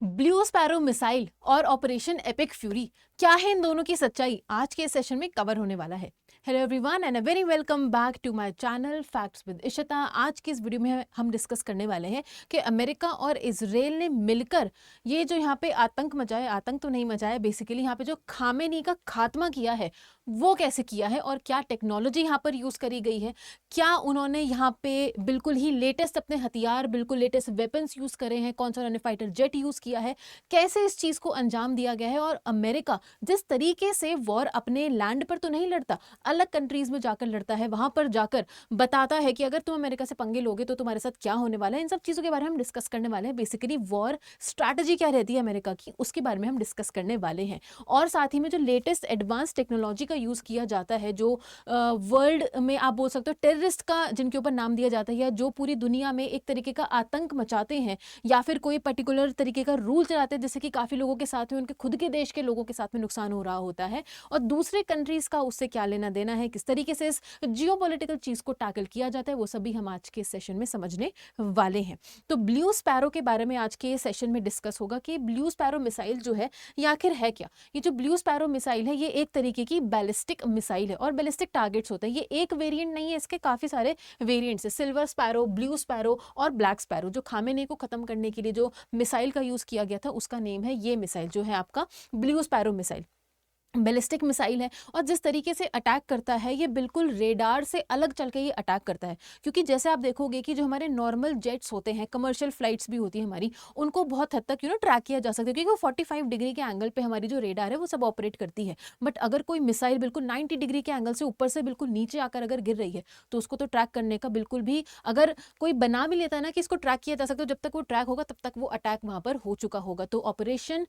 Blue sparrow missile और operation epic fury, क्या है इन दोनों की सच्चाई, आज के सेशन में कवर होने वाला है। Hello everyone and a very welcome back to my channel facts with Ishita. आज की इस वीडियो में हम डिस्कस करने वाले हैं कि अमेरिका और इजराइल ने मिलकर ये जो यहाँ पे आतंक मचाया, आतंक तो नहीं मचाया, बेसिकली यहाँ पे जो खामेनी का खात्मा किया है वो कैसे किया है और क्या टेक्नोलॉजी यहाँ पर यूज करी गई है। क्या उन्होंने यहाँ पे बिल्कुल ही लेटेस्ट अपने हथियार, बिल्कुल लेटेस्ट वेपन्स यूज करे हैं, कौन सा उन्होंने फाइटर जेट यूज किया है, कैसे इस चीज को अंजाम दिया गया है। और अमेरिका जिस तरीके से वॉर अपने लैंड पर तो नहीं लड़ता, अलग कंट्रीज में जाकर लड़ता है, वहां पर जाकर बताता है कि अगर तुम अमेरिका से पंगे लोगे तो तुम्हारे साथ क्या होने वाला है। इन सब चीजों के बारे में हम डिस्कस करने वाले हैं। बेसिकली वॉर स्ट्रैटेजी क्या रहती है अमेरिका की, उसके बारे में हम डिस्कस करने वाले हैं। और साथ ही में जो लेटेस्ट एडवांस टेक्नोलॉजी का यूज किया जाता है, जो वर्ल्ड में आप बोल सकते हो टेररिस्ट का जिनके ऊपर नाम दिया जाता है, या जो पूरी दुनिया में एक तरीके का आतंक मचाते हैं या फिर कोई पर्टिकुलर तरीके का रूल चलाते हैं, जैसे कि काफी लोगों के साथ में, उनके खुद के देश के लोगों के साथ में नुकसान हो रहा होता है और दूसरे कंट्रीज का उससे क्या लेना देना है, किस तरीके से इस जियोपॉलिटिकल चीज को टैकल किया जाता है, वो सभी हम आज के सेशन में समझने वाले हैं। तो ब्लू स्पैरो के बारे में आज के सेशन में डिस्कस होगा कि ब्लू स्पैरो मिसाइल जो है ये आखिर है क्या। ये जो ब्लू स्पैरो मिसाइल है ये एक तरीके की बैलिस्टिक मिसाइल है और बैलिस्टिक टारगेट्स होते हैं। ये एक वेरिएंट नहीं है, इसके काफी सारे वेरिएंट्स है। सिल्वर स्पैरो, ब्लू स्पैरो और ब्लैक स्पैरो। जो खामेनी को खत्म करने के लिए जो मिसाइल का यूज किया गया था उसका नेम है ये मिसाइल जो है आपका blue sparrow missile. Ballistic missile है और जिस तरीके से अटैक करता है ये बिल्कुल रेडार से अलग चल के ये अटैक करता है। क्योंकि जैसे आप देखोगे कि जो हमारे नॉर्मल जेट्स होते हैं, कमर्शियल फ्लाइट्स भी होती है हमारी, उनको बहुत हद तक ट्रैक किया जा सकता है क्योंकि वो 45 डिग्री के एंगल पे हमारी जो रेडार है वो सब ऑपरेट करती है। बट अगर कोई मिसाइल बिल्कुल 90 डिग्री के एंगल से ऊपर से बिल्कुल नीचे आकर अगर गिर रही है तो उसको तो ट्रैक करने का बिल्कुल भी, अगर कोई बना भी लेता है ना कि इसको ट्रैक किया जा सकता है, जब तक वो ट्रैक होगा तब तक वो अटैक वहां पर हो चुका होगा। तो ऑपरेशन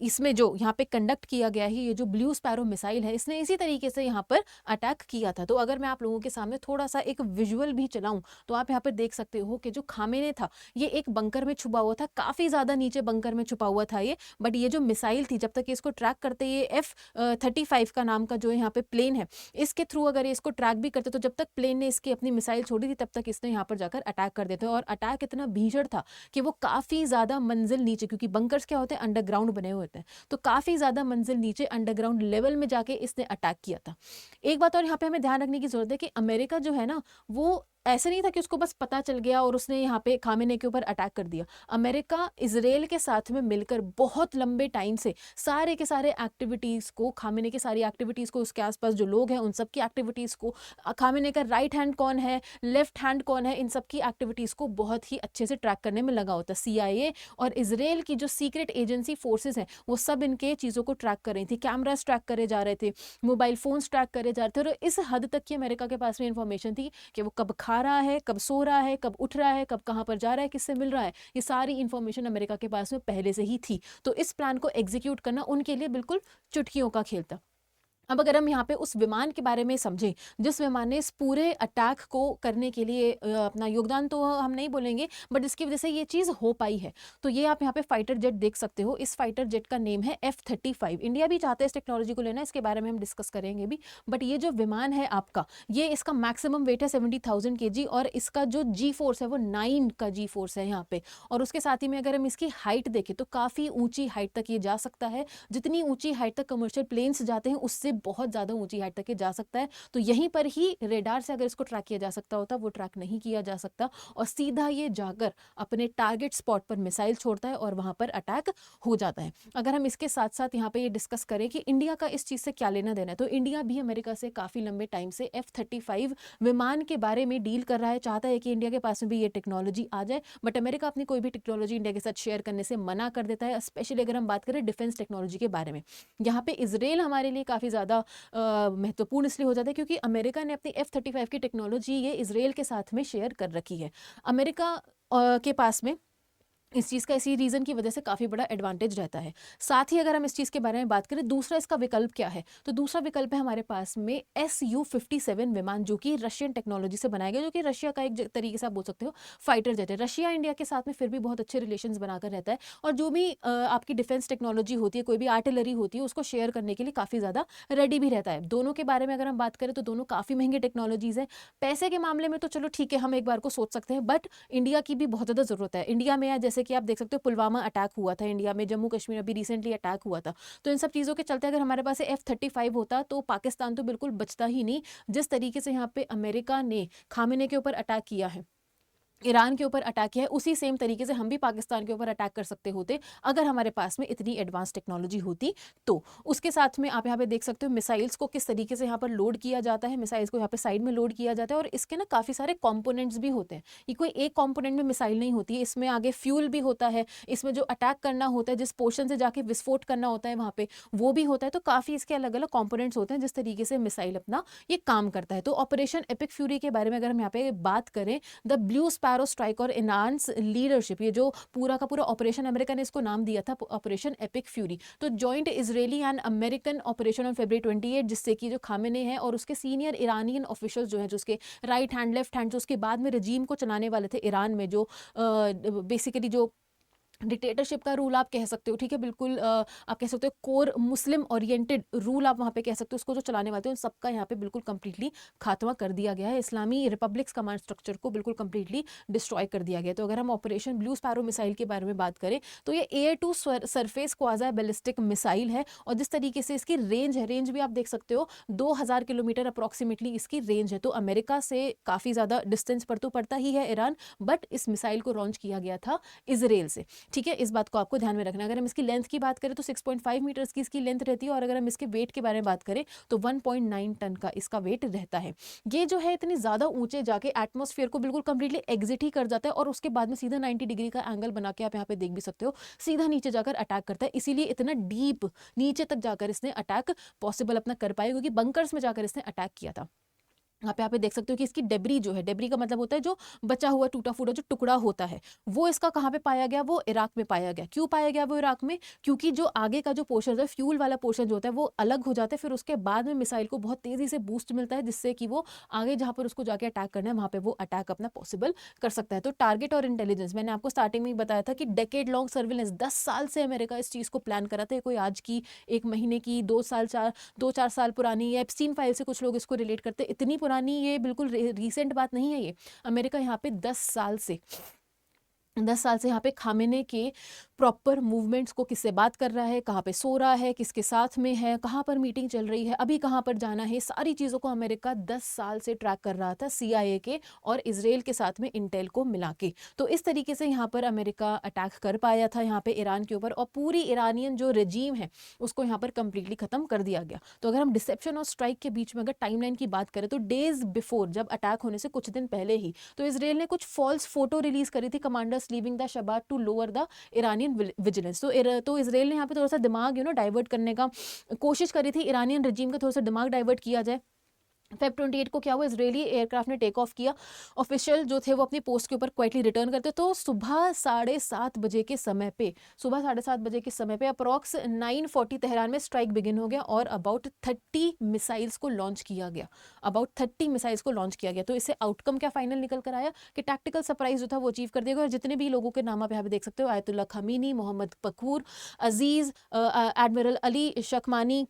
इसमें जो यहाँ पे कंडक्ट किया गया है, ये जो ब्लू स्पैरो मिसाइल है, इसने इसी तरीके से यहाँ पर अटैक किया था। तो अगर मैं आप लोगों के सामने थोड़ा सा एक विजुअल भी चलाऊं तो आप यहाँ पर देख सकते हो कि जो खामेने था ये एक बंकर में छुपा हुआ था, काफी ज्यादा नीचे बंकर में छुपा हुआ था ये। बट ये जो मिसाइल थी, जब तक इसको ट्रैक करते, ये F-35 का नाम का जो यहाँ पे प्लेन है, इसके थ्रू अगर इसको ट्रैक भी करते तो जब तक प्लेन ने इसकी अपनी मिसाइल छोड़ी थी तब तक इसने यहाँ पर जाकर अटैक कर देते। और अटैक इतना भीषण था कि वो काफी ज्यादा मंजिल नीचे, क्योंकि बंकर्स क्या होते हैं, अंडरग्राउंड बने हुए होते हैं, तो काफी ज्यादा मंजिल नीचे अंडरग्राउंड लेवल में जाके इसने अटैक किया था। एक बात और यहाँ पे हमें ध्यान रखने की जरूरत है कि अमेरिका जो है ना, वो ऐसा नहीं था कि उसको बस पता चल गया और उसने यहाँ पे खामेने के ऊपर अटैक कर दिया। अमेरिका इजराइल के साथ में मिलकर बहुत लंबे टाइम से सारे के सारे एक्टिविटीज को, खामेने की सारी एक्टिविटीज को, उसके आसपास जो लोग हैं उन सब की एक्टिविटीज को, खामेने का राइट हैंड कौन है, लेफ्ट हैंड कौन है, इन सब की एक्टिविटीज को बहुत ही अच्छे से ट्रैक करने में लगा होता। CIA और इजराइल की जो सीक्रेट एजेंसी फोर्सेज हैं वो सब इनके चीजों को ट्रैक कर रही थी, कैमरास ट्रैक करे जा रहे थे, मोबाइल फोन्स ट्रैक करे जा रहे थे। और इस हद तक की अमेरिका के पास में इंफॉर्मेशन थी कि वो कब खा रहा है, कब सो रहा है, कब उठ रहा है, कब कहां पर जा रहा है, किससे मिल रहा है, ये सारी इंफॉर्मेशन अमेरिका के पास में पहले से ही थी। तो इस प्लान को एग्जीक्यूट करना उनके लिए बिल्कुल चुटकियों का खेल था। अब अगर हम यहाँ पे उस विमान के बारे में समझें, जिस विमान ने इस पूरे अटैक को करने के लिए अपना योगदान तो हम नहीं बोलेंगे, बट इसकी वजह से ये चीज़ हो पाई है, तो ये आप यहाँ पे फाइटर जेट देख सकते हो। इस फाइटर जेट का नेम है F-35। इंडिया भी चाहते हैं इस टेक्नोलॉजी को लेना, इसके बारे में हम डिस्कस करेंगे भी। बट ये जो विमान है आपका, ये इसका मैक्सिमम वेट है 70,000 kg और इसका जो जी फोर्स है वो 9 का जी फोर्स है यहाँ पे। और उसके साथ ही में अगर हम इसकी हाइट देखें तो काफ़ी ऊंची हाइट तक ये जा सकता है। जितनी ऊंची हाइट तक कमर्शियल प्लेन्स जाते हैं उससे बहुत ज़्यादा ऊंची हाइट तक ये जा सकता है। तो यहीं पर ही रेडार से अगर इसको ट्रैक किया जा सकता होता, वो ट्रैक नहीं किया जा सकता और सीधा ये जाकर अपने टारगेट स्पॉट पर मिसाइल छोड़ता है और वहां पर अटैक हो जाता है। अगर हम इसके साथ साथ यहाँ पे ये डिस्कस करें कि इंडिया का इस चीज़ से क्या लेना देना है, तो इंडिया भी अमेरिका से काफ़ी लंबे टाइम से F-35 विमान के बारे में डील कर रहा है, चाहता है कि इंडिया के पास में भी ये टेक्नोलॉजी आ जाए। बट अमेरिका अपनी कोई भी टेक्नोलॉजी इंडिया के साथ शेयर करने से मना कर देता है, स्पेशली अगर हम बात करें डिफेंस टेक्नोलॉजी के बारे में। यहाँ पे इसराइल हमारे लिए काफ़ी ज़्यादा महत्वपूर्ण इसलिए हो जाता है क्योंकि अमेरिका ने अपनी F-35 की टेक्नोलॉजी ये इसराइल के साथ में शेयर कर रखी है। अमेरिका के पास में इस चीज़ का इसी रीज़न की वजह से काफ़ी बड़ा एडवांटेज रहता है। साथ ही अगर हम इस चीज़ के बारे में बात करें, दूसरा इसका विकल्प क्या है, तो दूसरा विकल्प है हमारे पास में Su-57 विमान, जो कि रशियन टेक्नोलॉजी से बनाया गया, जो कि रशिया का एक तरीके से आप बोल सकते हो फाइटर जेट है। रशिया इंडिया के साथ में फिर भी बहुत अच्छे रिलेशंस बनाकर रहता है और जो भी आपकी डिफेंस टेक्नोलॉजी होती है, कोई भी आर्टिलरी होती है, उसको शेयर करने के लिए काफ़ी ज़्यादा रेडी भी रहता है। दोनों के बारे में अगर हम बात करें तो दोनों काफ़ी महंगी टेक्नोलॉजीज़ हैं। पैसे के मामले में तो चलो ठीक है, हम एक बार को सोच सकते हैं, बट इंडिया की भी बहुत ज़्यादा ज़रूरत है। इंडिया में है जैसे जैसे कि आप देख सकते हो पुलवामा अटैक हुआ था इंडिया में, जम्मू कश्मीर अभी रिसेंटली अटैक हुआ था। तो इन सब चीज़ों के चलते अगर हमारे पास F-35 होता तो पाकिस्तान तो बिल्कुल बचता ही नहीं। जिस तरीके से यहाँ पे अमेरिका ने खामेने के ऊपर अटैक किया है, ईरान के ऊपर अटैक किया है, उसी सेम तरीके से हम भी पाकिस्तान के ऊपर अटैक कर सकते होते अगर हमारे पास में इतनी एडवांस टेक्नोलॉजी होती तो। उसके साथ में आप यहाँ पे देख सकते हो मिसाइल्स को किस तरीके से यहाँ पर लोड किया जाता है, मिसाइल्स को यहाँ पे साइड में लोड किया जाता है, और इसके ना काफ़ी सारे कंपोनेंट्स भी होते हैं। ये कोई एक कंपोनेंट में मिसाइल नहीं होती है, इसमें आगे फ्यूल भी होता है, इसमें जो अटैक करना होता है, जिस पोर्शन से जाके विस्फोट करना होता है वहाँ पे वो भी होता है। तो काफ़ी इसके अलग अलग कंपोनेंट्स होते हैं जिस तरीके से मिसाइल अपना ये काम करता है। तो ऑपरेशन एपिक फ्यूरी के बारे में अगर हम यहाँ पे बात करें, द ब्लू स्पैरो स्ट्राइक और एनहांस लीडरशिप, ये जो पूरा का पूरा ऑपरेशन अमेरिका ने इसको नाम दिया था ऑपरेशन एपिक फ्यूरी। तो joint Israeli and American operation on February 28, जिससे कि जो खामेने हैं और उसके सीनियर ईरानियन ऑफिशियल्स जो हैं, जो उसके राइट हैंड लेफ्ट हैंड, जो उसके बाद में रजीम को चलाने वाले थे ईरान में, जो बेसिकली जो डिक्टेटरशिप का रूल आप कह सकते हो, ठीक है, बिल्कुल आप कह सकते हो कोर मुस्लिम ओरिएंटेड रूल आप वहाँ पे कह सकते हो, उसको जो चलाने वाले थे उन सबका यहाँ पे बिल्कुल कंप्लीटली खात्मा कर दिया गया है। इस्लामी रिपब्लिक्स कमांड स्ट्रक्चर को बिल्कुल कंप्लीटली डिस्ट्रॉय कर दिया गया। तो अगर हम ऑपरेशन ब्लू स्पैरो मिसाइल के बारे में बात करें तो ये air to surface quasi ballistic missile है, और जिस तरीके से इसकी रेंज है, रेंज भी आप देख सकते हो 2000 किलोमीटर अप्रॉक्सीमेटली इसकी रेंज है। तो अमेरिका से काफ़ी ज़्यादा डिस्टेंस पर तो पड़ता ही है ईरान, बट इस मिसाइल को लॉन्च किया गया था इसराइल से, ठीक है। इस बात को आपको ध्यान में रखना। अगर हम इसकी लेंथ की बात करें तो 6.5 मीटर्स की इसकी लेंथ रहती है, और अगर हम इसके वेट के बारे में बात करें तो 1.9 टन का इसका वेट रहता है। ये जो है इतनी ज़्यादा ऊंचे जाके एटमॉस्फेयर को बिल्कुल कंप्लीटली एग्जिट ही कर जाता है, और उसके बाद में सीधा 90 डिग्री का एंगल बना के आप यहाँ पे देख भी सकते हो, सीधा नीचे जाकर अटैक करता है। इसीलिए इतना डीप नीचे तक जाकर इसने अटैक पॉसिबल अपना कर पाया, क्योंकि बंकर्स में जाकर इसने अटैक किया था। आप यहाँ पे देख सकते हो कि इसकी डेब्री जो है, डेब्री का मतलब होता है जो बचा हुआ टूटा फूटा जो टुकड़ा होता है, वो इसका कहाँ पे पाया गया, वो इराक में पाया गया। क्यों पाया गया वो इराक में? क्योंकि जो आगे का जो पोर्शन है, फ्यूल वाला पोर्शन जो होता है वो अलग हो जाता है, फिर उसके बाद में मिसाइल को बहुत तेजी से बूस्ट मिलता है, जिससे कि वो आगे जहाँ पर उसको जाके अटैक करना है वहाँ पे वो अटैक अपना पॉसिबल कर सकता है। तो टारगेट और इंटेलिजेंस, मैंने आपको स्टार्टिंग में ही बताया था कि डेकेड लॉन्ग सर्विलेंस, 10 साल से अमेरिका इस चीज़ को प्लान कर रहा था। कोई आज की 1 महीने की 2-4 साल पुरानी या एप्स्टीन फाइल से कुछ लोग इसको रिलेट करते, इतनी पुरानी ये बिल्कुल रीसेंट बात नहीं है। ये अमेरिका यहाँ पे 10 साल से यहाँ पे खामेने के प्रॉपर मूवमेंट्स को, किससे बात कर रहा है, कहाँ पे सो रहा है, किसके साथ में है, कहाँ पर मीटिंग चल रही है, अभी कहाँ पर जाना है, सारी चीज़ों को अमेरिका 10 साल से ट्रैक कर रहा था, CIA के और इसराइल के साथ में इंटेल को मिला के। तो इस तरीके से यहाँ पर अमेरिका अटैक कर पाया था यहाँ पे ईरान के ऊपर, और पूरी ईरानियन जो रजीम है उसको यहाँ पर कंप्लीटली ख़त्म कर दिया गया। तो अगर हम डिसेप्शन और स्ट्राइक के बीच में अगर टाइमलाइन की बात करें तो डेज बिफोर, जब अटैक होने से कुछ दिन पहले ही, तो इसराइल ने कुछ फॉल्स फोटो रिलीज करी थी, कमांडर्स लीविंग द शबाब to lower the Iranian vigilance. तो इसराइल ने यहाँ पे थोड़ा सा दिमाग डाइवर्ट करने का कोशिश करी थी, ईरानियन रजीम का थोड़ा सा दिमाग डाइवर्ट किया जाए। Feb 28 को क्या हुआ, इसराइली एयरक्राफ्ट ने टेक ऑफ किया, ऑफिशियल जो थे वो अपनी पोस्ट के ऊपर क्वाइटली रिटर्न करते। तो सुबह 7:30 बजे के समय पे अप्रॉक्स 9:40 तेहरान में स्ट्राइक बिगिन हो गया, और अबाउट 30 मिसाइल्स को लॉन्च किया गया। तो इससे आउटकम क्या फाइनल निकल कर आया कि टैक्टिकल सरप्राइज जो था वो अचीव कर दिया गया, और जितने भी लोगों के नाम आप यहाँ पे देख सकते हो, आयतुल्ला खमीनी, मोहम्मद बकूर, अजीज, admiral Ali शखमानी,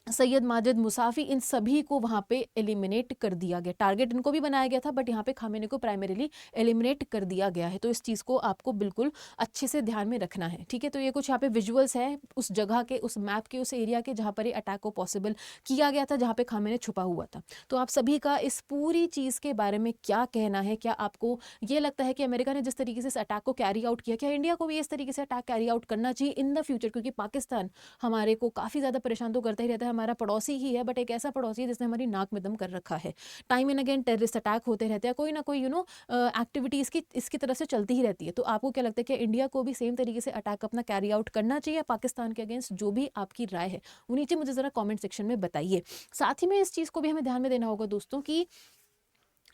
Syed Majid Musaffah, इन सभी को वहाँ पे एलिमिनेट कर दिया गया। टारगेट इनको भी बनाया गया था, बट यहाँ पे खामेने को प्राइमरीली एलिमिनेट कर दिया गया है। तो इस चीज़ को आपको बिल्कुल अच्छे से ध्यान में रखना है, ठीक है। तो ये कुछ यहाँ पे विजुअल्स है उस जगह के, उस मैप के, उस एरिया के जहाँ पर ये अटैक को पॉसिबल किया गया था, जहाँ पे खामेने छुपा हुआ था। तो आप सभी का इस पूरी चीज़ के बारे में क्या कहना है? क्या आपको ये लगता है कि अमेरिका ने जिस तरीके से इस अटैक को कैरी आउट किया, क्या इंडिया को भी इस तरीके से अटैक कैरी आउट करना चाहिए इन द फ्यूचर? क्योंकि पाकिस्तान हमारे को काफ़ी ज़्यादा परेशान तो करता ही रहता है, हमारा पड़ोसी ही है, बट एक ऐसा पड़ोसी है जिसने हमारी नाक में दम कर रखा है। Time and again terrorist attack होते रहते हैं, कोई ना कोई एक्टिविटी इसकी तरफ से चलती ही रहती है। तो आपको क्या लगता है कि इंडिया को भी सेम तरीके से अटैक अपना कैरी आउट करना चाहिए पाकिस्तान के अगेंस्ट? जो भी आपकी राय है वो नीचे मुझे ज़रा कॉमेंट सेक्शन में बताइए। साथ ही में इस चीज़ को भी हमें ध्यान में देना होगा दोस्तों कि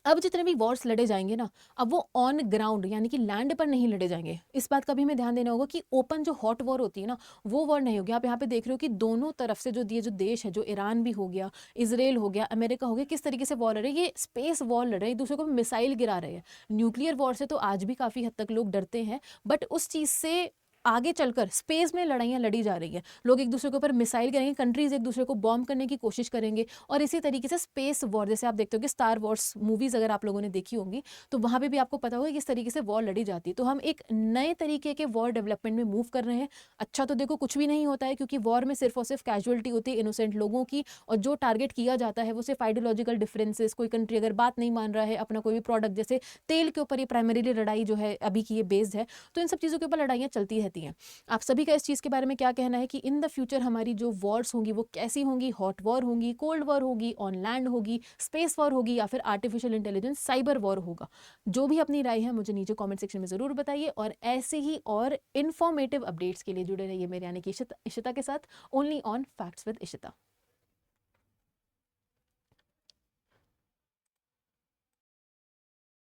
अब जितने भी वॉर्स लड़े जाएंगे ना, अब वो ऑन ग्राउंड यानी कि लैंड पर नहीं लड़े जाएंगे। इस बात का भी हमें ध्यान देना होगा कि ओपन जो हॉट वॉर होती है ना, वो वॉर नहीं होगी। आप यहाँ पे देख रहे हो कि दोनों तरफ से जो देश है, जो ईरान भी हो गया, इसराइल हो गया, अमेरिका हो गया, किस तरीके से वॉर लड़ रहे हैं। ये स्पेस वॉर लड़ रहे हैं, एक दूसरे को मिसाइल गिरा रहे हैं। न्यूक्लियर वॉर से तो आज भी काफ़ी हद तक लोग डरते हैं, बट उस चीज़ से आगे चलकर स्पेस में लड़ाइयाँ लड़ी जा रही हैं। लोग एक दूसरे के ऊपर मिसाइल करेंगे, कंट्रीज़ एक दूसरे को बॉम्ब करने की कोशिश करेंगे और इसी तरीके से स्पेस वॉर, जैसे आप देखते हो कि स्टार वॉर्स मूवीज़ अगर आप लोगों ने देखी होंगी, तो वहाँ पे भी आपको पता होगा किस तरीके से वॉर लड़ी जाती है। तो हम एक नए तरीके के वॉर डेवलपमेंट में मूव कर रहे हैं। अच्छा तो देखो कुछ भी नहीं होता है, क्योंकि वॉर में सिर्फ और सिर्फ कैजुअलिटी होती है इनोसेंट लोगों की, और जो टारगेट किया जाता है वो सिर्फ आइडियोलॉजिकल डिफरेंसेस, कोई कंट्री अगर बात नहीं मान रहा है, अपना कोई भी प्रोडक्ट, जैसे तेल के ऊपर ये प्राइमरीली लड़ाई जो है अभी की ये बेस्ड है, तो इन सब चीज़ों के ऊपर लड़ाइयाँ चलती रहती हैं। आप सभी का इस चीज़ के बारे में क्या कहना है कि इन द फ्यूचर हमारी जो वॉर्स होंगी वो कैसी होंगी? हॉट वॉर होंगी, कोल्ड वॉर होगी, ऑन लैंड होगी, स्पेस वॉर होगी, या फिर आर्टिफिशियल इंटेलिजेंस साइबर वॉर होगा? जो भी अपनी राय है मुझे नीचे कमेंट सेक्शन में ज़रूर बताइए, और ऐसे ही और इन्फॉर्मेटिव अपडेट्स के लिए जुड़े रहिए मेरे यानी कि इशिता के साथ, only on facts with Ishita.